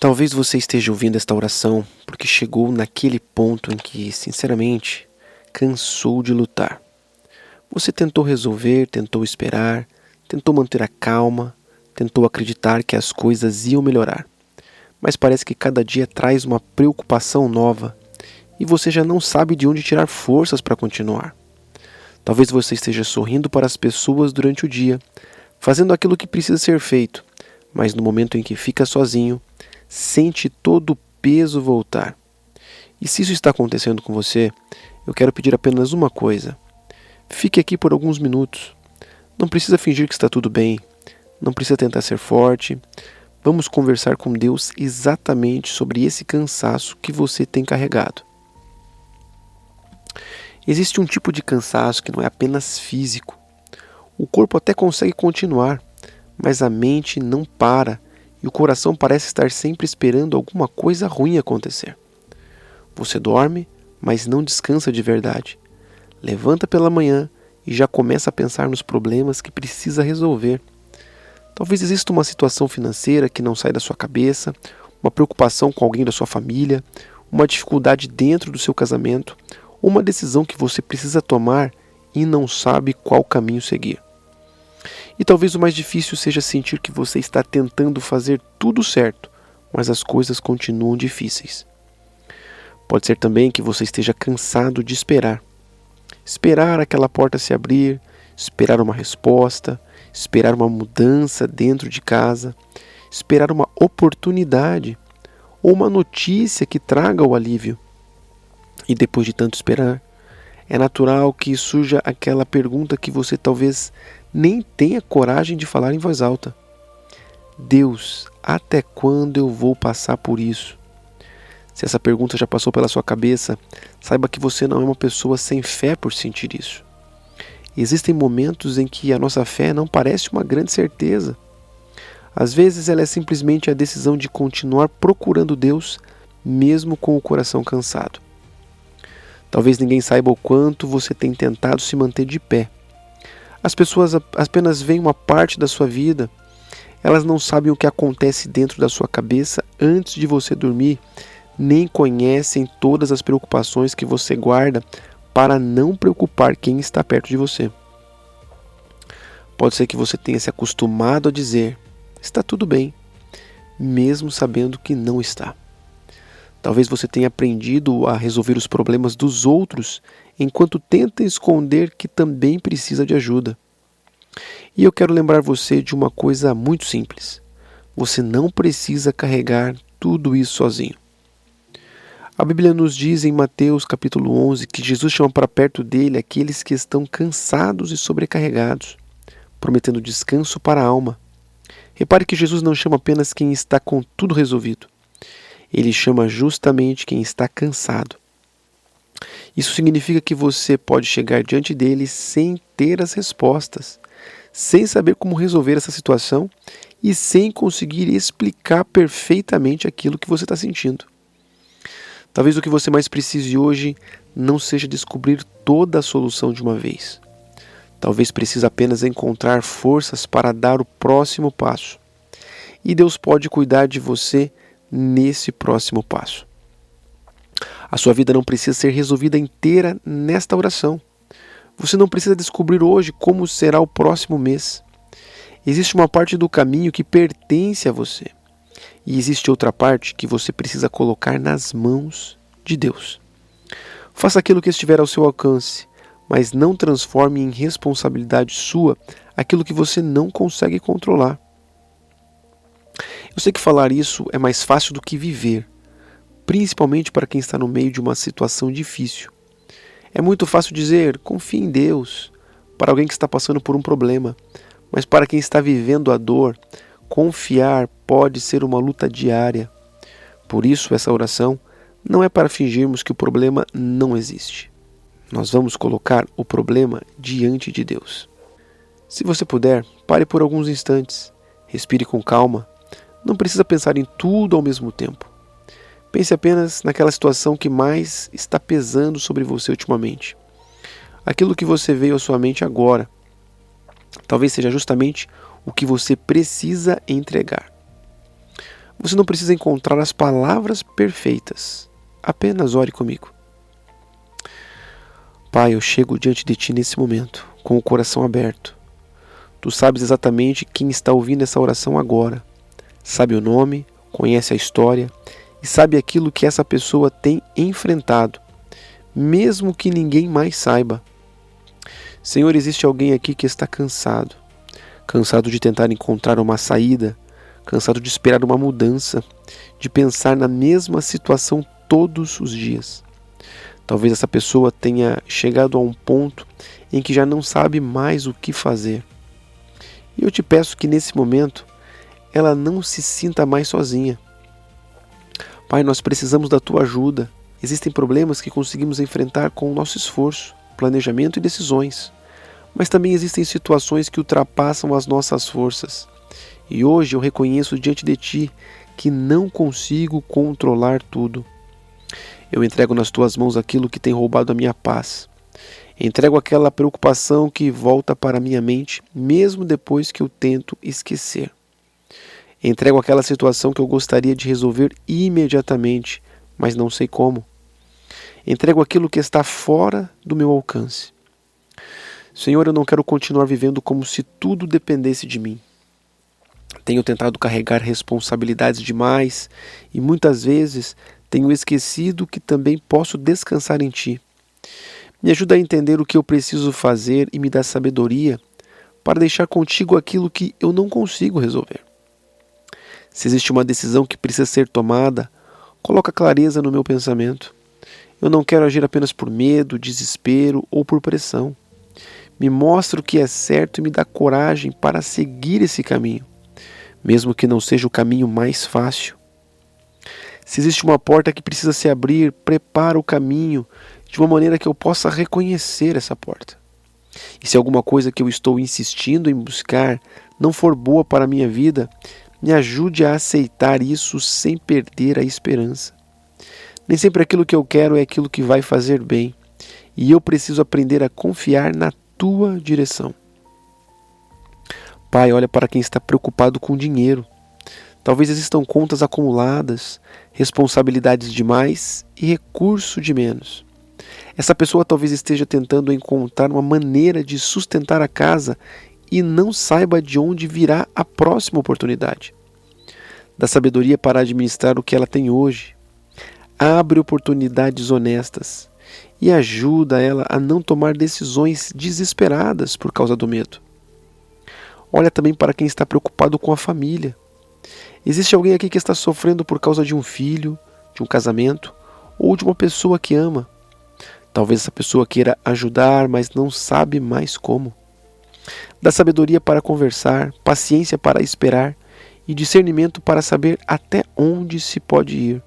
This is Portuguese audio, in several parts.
Talvez você esteja ouvindo esta oração porque chegou naquele ponto em que, sinceramente, cansou de lutar. Você tentou resolver, tentou esperar, tentou manter a calma, tentou acreditar que as coisas iam melhorar. Mas parece que cada dia traz uma preocupação nova e você já não sabe de onde tirar forças para continuar. Talvez você esteja sorrindo para as pessoas durante o dia, fazendo aquilo que precisa ser feito, mas no momento em que fica sozinho, sente todo o peso voltar. E se isso está acontecendo com você, eu quero pedir apenas uma coisa. Fique aqui por alguns minutos. Não precisa fingir que está tudo bem. Não precisa tentar ser forte. Vamos conversar com Deus exatamente sobre esse cansaço que você tem carregado. Existe um tipo de cansaço que não é apenas físico. O corpo até consegue continuar, mas a mente não para e o coração parece estar sempre esperando alguma coisa ruim acontecer. Você dorme, mas não descansa de verdade. Levanta pela manhã e já começa a pensar nos problemas que precisa resolver. Talvez exista uma situação financeira que não sai da sua cabeça, uma preocupação com alguém da sua família, uma dificuldade dentro do seu casamento, ou uma decisão que você precisa tomar e não sabe qual caminho seguir. E talvez o mais difícil seja sentir que você está tentando fazer tudo certo, mas as coisas continuam difíceis. Pode ser também que você esteja cansado de esperar. Esperar aquela porta se abrir, esperar uma resposta, esperar uma mudança dentro de casa, esperar uma oportunidade ou uma notícia que traga o alívio. E depois de tanto esperar, é natural que surja aquela pergunta que você talvez nem tenha coragem de falar em voz alta. Deus, até quando eu vou passar por isso? Se essa pergunta já passou pela sua cabeça, saiba que você não é uma pessoa sem fé por sentir isso. Existem momentos em que a nossa fé não parece uma grande certeza. Às vezes ela é simplesmente a decisão de continuar procurando Deus, mesmo com o coração cansado. Talvez ninguém saiba o quanto você tem tentado se manter de pé. As pessoas apenas veem uma parte da sua vida. Elas não sabem o que acontece dentro da sua cabeça antes de você dormir, nem conhecem todas as preocupações que você guarda para não preocupar quem está perto de você. Pode ser que você tenha se acostumado a dizer, está tudo bem, mesmo sabendo que não está. Talvez você tenha aprendido a resolver os problemas dos outros enquanto tenta esconder que também precisa de ajuda. E eu quero lembrar você de uma coisa muito simples. Você não precisa carregar tudo isso sozinho. A Bíblia nos diz em Mateus capítulo 11 que Jesus chama para perto dele aqueles que estão cansados e sobrecarregados, prometendo descanso para a alma. Repare que Jesus não chama apenas quem está com tudo resolvido. Ele chama justamente quem está cansado. Isso significa que você pode chegar diante dele sem ter as respostas, sem saber como resolver essa situação e sem conseguir explicar perfeitamente aquilo que você está sentindo. Talvez o que você mais precise hoje não seja descobrir toda a solução de uma vez. Talvez precise apenas encontrar forças para dar o próximo passo. E Deus pode cuidar de você nesse próximo passo. A sua vida não precisa ser resolvida inteira nesta oração. Você não precisa descobrir hoje como será o próximo mês. Existe uma parte do caminho que pertence a você. E existe outra parte que você precisa colocar nas mãos de Deus. Faça aquilo que estiver ao seu alcance, mas não transforme em responsabilidade sua aquilo que você não consegue controlar. Eu sei que falar isso é mais fácil do que viver, principalmente para quem está no meio de uma situação difícil. É muito fácil dizer, confie em Deus, para alguém que está passando por um problema, mas para quem está vivendo a dor, confiar pode ser uma luta diária. Por isso, essa oração não é para fingirmos que o problema não existe. Nós vamos colocar o problema diante de Deus. Se você puder, pare por alguns instantes, respire com calma. Não precisa pensar em tudo ao mesmo tempo. Pense apenas naquela situação que mais está pesando sobre você ultimamente. Aquilo que você veio à sua mente agora. Talvez seja justamente o que você precisa entregar. Você não precisa encontrar as palavras perfeitas. Apenas ore comigo. Pai, eu chego diante de Ti nesse momento, com o coração aberto. Tu sabes exatamente quem está ouvindo essa oração agora. Sabe o nome, conhece a história e sabe aquilo que essa pessoa tem enfrentado, mesmo que ninguém mais saiba. Senhor, existe alguém aqui que está cansado de tentar encontrar uma saída, cansado de esperar uma mudança, de pensar na mesma situação todos os dias. Talvez essa pessoa tenha chegado a um ponto em que já não sabe mais o que fazer. E eu te peço que nesse momento ela não se sinta mais sozinha. Pai, nós precisamos da Tua ajuda. Existem problemas que conseguimos enfrentar com o nosso esforço, planejamento e decisões. Mas também existem situações que ultrapassam as nossas forças. E hoje eu reconheço diante de Ti que não consigo controlar tudo. Eu entrego nas Tuas mãos aquilo que tem roubado a minha paz. Entrego aquela preocupação que volta para a minha mente, mesmo depois que eu tento esquecer. Entrego aquela situação que eu gostaria de resolver imediatamente, mas não sei como. Entrego aquilo que está fora do meu alcance. Senhor, eu não quero continuar vivendo como se tudo dependesse de mim. Tenho tentado carregar responsabilidades demais e muitas vezes tenho esquecido que também posso descansar em Ti. Me ajuda a entender o que eu preciso fazer e me dá sabedoria para deixar contigo aquilo que eu não consigo resolver. Se existe uma decisão que precisa ser tomada, coloca clareza no meu pensamento. Eu não quero agir apenas por medo, desespero ou por pressão. Me mostra o que é certo e me dá coragem para seguir esse caminho, mesmo que não seja o caminho mais fácil. Se existe uma porta que precisa se abrir, prepara o caminho de uma maneira que eu possa reconhecer essa porta. E se alguma coisa que eu estou insistindo em buscar não for boa para a minha vida, me ajude a aceitar isso sem perder a esperança. Nem sempre aquilo que eu quero é aquilo que vai fazer bem, e eu preciso aprender a confiar na Tua direção. Pai, olha para quem está preocupado com dinheiro. Talvez existam contas acumuladas, responsabilidades demais e recurso de menos. Essa pessoa talvez esteja tentando encontrar uma maneira de sustentar a casa e não saiba de onde virá a próxima oportunidade. Dá sabedoria para administrar o que ela tem hoje. Abre oportunidades honestas e ajuda ela a não tomar decisões desesperadas por causa do medo. Olha também para quem está preocupado com a família. Existe alguém aqui que está sofrendo por causa de um filho, de um casamento ou de uma pessoa que ama. Talvez essa pessoa queira ajudar, mas não sabe mais como. Dá sabedoria para conversar, paciência para esperar e discernimento para saber até onde se pode ir.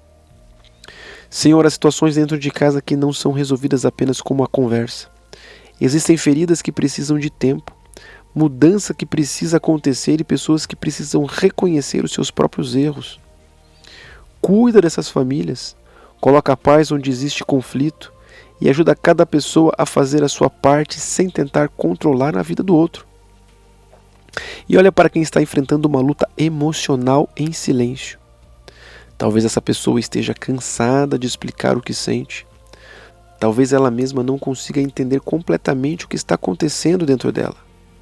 Senhor, há situações dentro de casa que não são resolvidas apenas com uma conversa. Existem feridas que precisam de tempo, mudança que precisa acontecer e pessoas que precisam reconhecer os seus próprios erros. Cuida dessas famílias, coloca a paz onde existe conflito e ajuda cada pessoa a fazer a sua parte sem tentar controlar a vida do outro. E olha para quem está enfrentando uma luta emocional em silêncio. Talvez essa pessoa esteja cansada de explicar o que sente. Talvez ela mesma não consiga entender completamente o que está acontecendo dentro dela.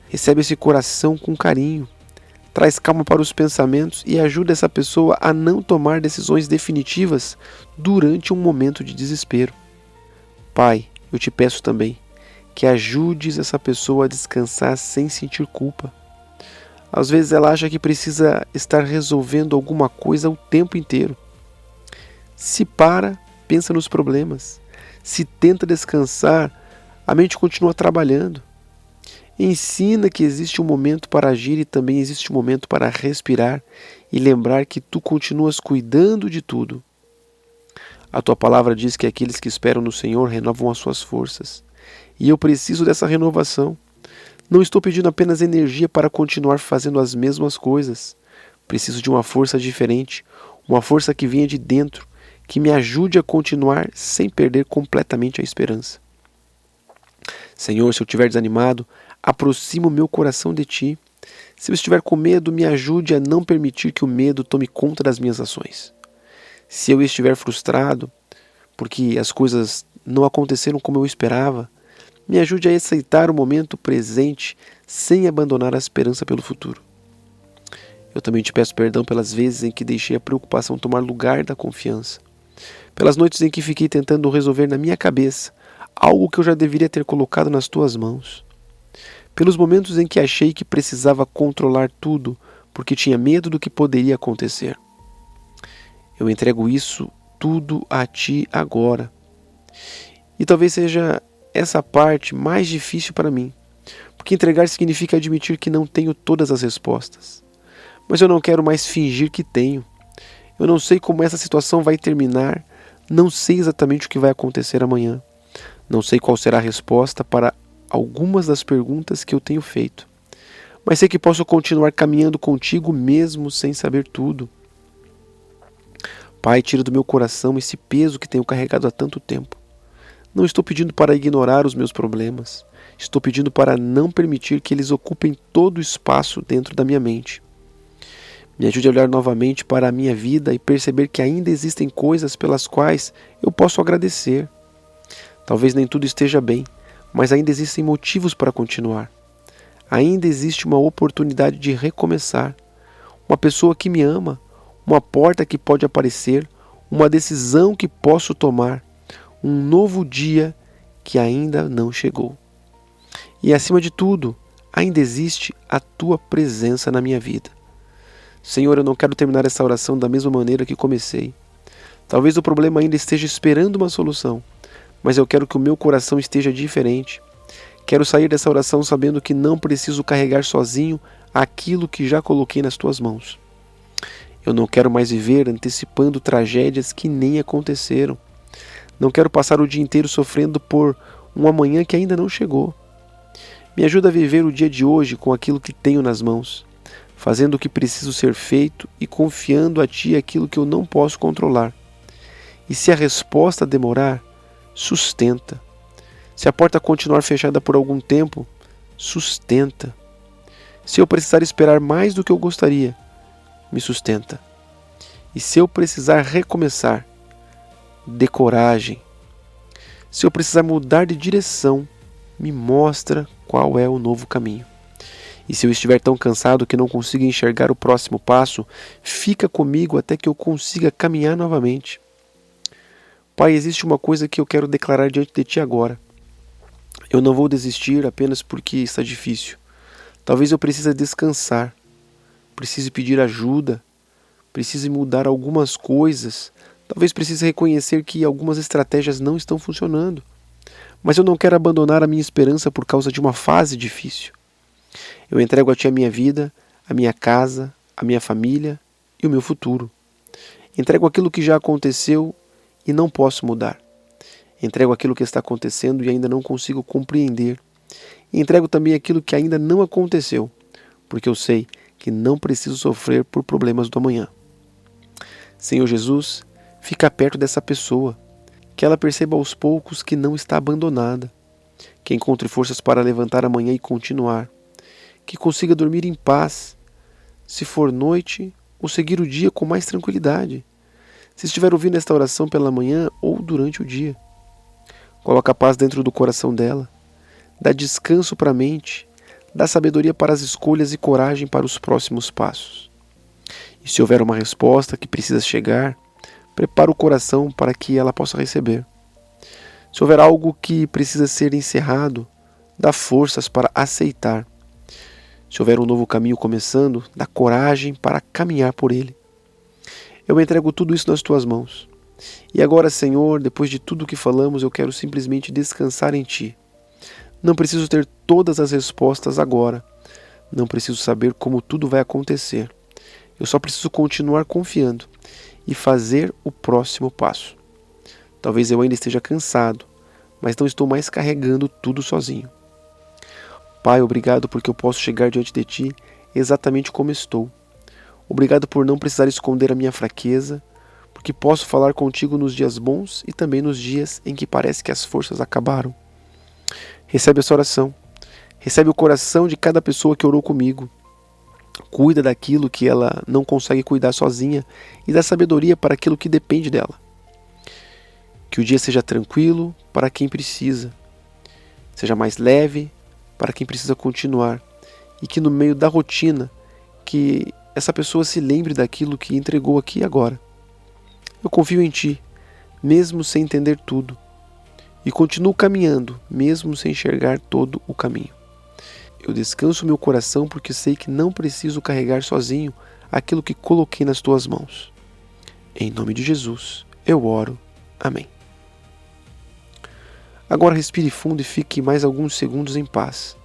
Recebe esse coração com carinho, traz calma para os pensamentos e ajuda essa pessoa a não tomar decisões definitivas durante um momento de desespero. Pai, eu te peço também que ajudes essa pessoa a descansar sem sentir culpa. Às vezes ela acha que precisa estar resolvendo alguma coisa o tempo inteiro. Se para, pensa nos problemas. Se tenta descansar, a mente continua trabalhando. Ensina que existe um momento para agir e também existe um momento para respirar e lembrar que tu continuas cuidando de tudo. A tua palavra diz que aqueles que esperam no Senhor renovam as suas forças. E eu preciso dessa renovação. Não estou pedindo apenas energia para continuar fazendo as mesmas coisas. Preciso de uma força diferente, uma força que venha de dentro, que me ajude a continuar sem perder completamente a esperança. Senhor, se eu estiver desanimado, aproxima o meu coração de Ti. Se eu estiver com medo, me ajude a não permitir que o medo tome conta das minhas ações. Se eu estiver frustrado, porque as coisas não aconteceram como eu esperava, me ajude a aceitar o momento presente sem abandonar a esperança pelo futuro. Eu também te peço perdão pelas vezes em que deixei a preocupação tomar lugar da confiança, pelas noites em que fiquei tentando resolver na minha cabeça algo que eu já deveria ter colocado nas tuas mãos, pelos momentos em que achei que precisava controlar tudo porque tinha medo do que poderia acontecer. Eu entrego isso tudo a ti agora. E talvez seja essa parte mais difícil para mim, porque entregar significa admitir que não tenho todas as respostas. Mas eu não quero mais fingir que tenho. Eu não sei como essa situação vai terminar, não sei exatamente o que vai acontecer amanhã. Não sei qual será a resposta para algumas das perguntas que eu tenho feito. Mas sei que posso continuar caminhando contigo mesmo sem saber tudo. Pai, tira do meu coração esse peso que tenho carregado há tanto tempo. Não estou pedindo para ignorar os meus problemas. Estou pedindo para não permitir que eles ocupem todo o espaço dentro da minha mente. Me ajude a olhar novamente para a minha vida e perceber que ainda existem coisas pelas quais eu posso agradecer. Talvez nem tudo esteja bem, mas ainda existem motivos para continuar. Ainda existe uma oportunidade de recomeçar. Uma pessoa que me ama, uma porta que pode aparecer, uma decisão que posso tomar, um novo dia que ainda não chegou. E acima de tudo, ainda existe a tua presença na minha vida. Senhor, eu não quero terminar essa oração da mesma maneira que comecei. Talvez o problema ainda esteja esperando uma solução, mas eu quero que o meu coração esteja diferente. Quero sair dessa oração sabendo que não preciso carregar sozinho aquilo que já coloquei nas tuas mãos. Eu não quero mais viver antecipando tragédias que nem aconteceram. Não quero passar o dia inteiro sofrendo por um amanhã que ainda não chegou. Me ajuda a viver o dia de hoje com aquilo que tenho nas mãos, fazendo o que preciso ser feito e confiando a Ti aquilo que eu não posso controlar. E se a resposta demorar, sustenta. Se a porta continuar fechada por algum tempo, sustenta. Se eu precisar esperar mais do que eu gostaria, me sustenta. E se eu precisar recomeçar, dê coragem. Se eu precisar mudar de direção, me mostra qual é o novo caminho. E se eu estiver tão cansado que não consiga enxergar o próximo passo, fica comigo até que eu consiga caminhar novamente. Pai, existe uma coisa que eu quero declarar diante de Ti agora. Eu não vou desistir apenas porque está difícil. Talvez eu precise descansar, precise pedir ajuda, precise mudar algumas coisas, talvez precise reconhecer que algumas estratégias não estão funcionando. Mas eu não quero abandonar a minha esperança por causa de uma fase difícil. Eu entrego a Ti a minha vida, a minha casa, a minha família e o meu futuro. Entrego aquilo que já aconteceu e não posso mudar. Entrego aquilo que está acontecendo e ainda não consigo compreender. E entrego também aquilo que ainda não aconteceu, porque eu sei que não preciso sofrer por problemas do amanhã. Senhor Jesus, fica perto dessa pessoa, que ela perceba aos poucos que não está abandonada, que encontre forças para levantar amanhã e continuar, que consiga dormir em paz, se for noite, ou seguir o dia com mais tranquilidade, se estiver ouvindo esta oração pela manhã ou durante o dia. Coloca a paz dentro do coração dela, dá descanso para a mente, dá sabedoria para as escolhas e coragem para os próximos passos. E se houver uma resposta que precisa chegar, prepara o coração para que ela possa receber. Se houver algo que precisa ser encerrado, dá forças para aceitar. Se houver um novo caminho começando, dá coragem para caminhar por ele. Eu entrego tudo isso nas Tuas mãos. E agora, Senhor, depois de tudo o que falamos, eu quero simplesmente descansar em Ti. Não preciso ter todas as respostas agora. Não preciso saber como tudo vai acontecer. Eu só preciso continuar confiando e fazer o próximo passo. Talvez eu ainda esteja cansado, mas não estou mais carregando tudo sozinho. Pai, obrigado porque eu posso chegar diante de Ti exatamente como estou. Obrigado por não precisar esconder a minha fraqueza, porque posso falar contigo nos dias bons e também nos dias em que parece que as forças acabaram. Recebe essa oração. Recebe o coração de cada pessoa que orou comigo. cuida daquilo que ela não consegue cuidar sozinha e dá sabedoria para aquilo que depende dela. Que o dia seja tranquilo para quem precisa, seja mais leve para quem precisa continuar, e que no meio da rotina, que essa pessoa se lembre daquilo que entregou aqui e agora. Eu confio em Ti, mesmo sem entender tudo, e continuo caminhando, mesmo sem enxergar todo o caminho. Eu descanso meu coração porque sei que não preciso carregar sozinho aquilo que coloquei nas Tuas mãos. Em nome de Jesus, eu oro. Amém. Agora respire fundo e fique mais alguns segundos em paz.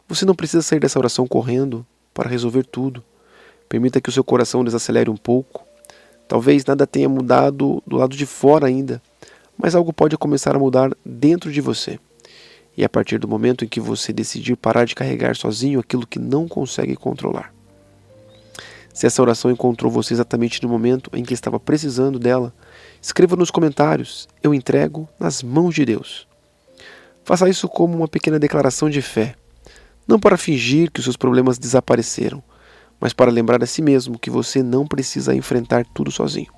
Você não precisa sair dessa oração correndo para resolver tudo. Permita que o seu coração desacelere um pouco. Talvez nada tenha mudado do lado de fora ainda, mas algo pode começar a mudar dentro de você. E a partir do momento em que você decidir parar de carregar sozinho aquilo que não consegue controlar. Se essa oração encontrou você exatamente no momento em que estava precisando dela, escreva nos comentários: eu entrego nas mãos de Deus. Faça isso como uma pequena declaração de fé, não para fingir que os seus problemas desapareceram, mas para lembrar a si mesmo que você não precisa enfrentar tudo sozinho.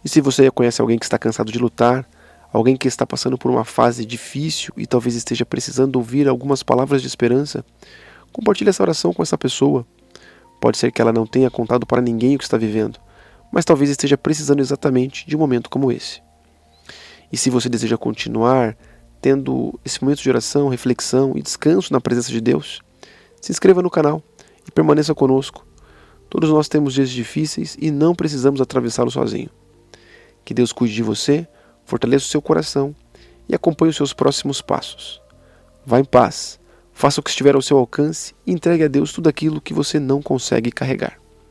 E se você conhece alguém que está cansado de lutar, alguém que está passando por uma fase difícil e talvez esteja precisando ouvir algumas palavras de esperança, compartilhe essa oração com essa pessoa. Pode ser que ela não tenha contado para ninguém o que está vivendo, mas talvez esteja precisando exatamente de um momento como esse. E se você deseja continuar tendo esse momento de oração, reflexão e descanso na presença de Deus, se inscreva no canal e permaneça conosco. Todos nós temos dias difíceis e não precisamos atravessá-los sozinho. Que Deus cuide de você, fortaleça o seu coração e acompanhe os seus próximos passos. Vá em paz, faça o que estiver ao seu alcance e entregue a Deus tudo aquilo que você não consegue carregar.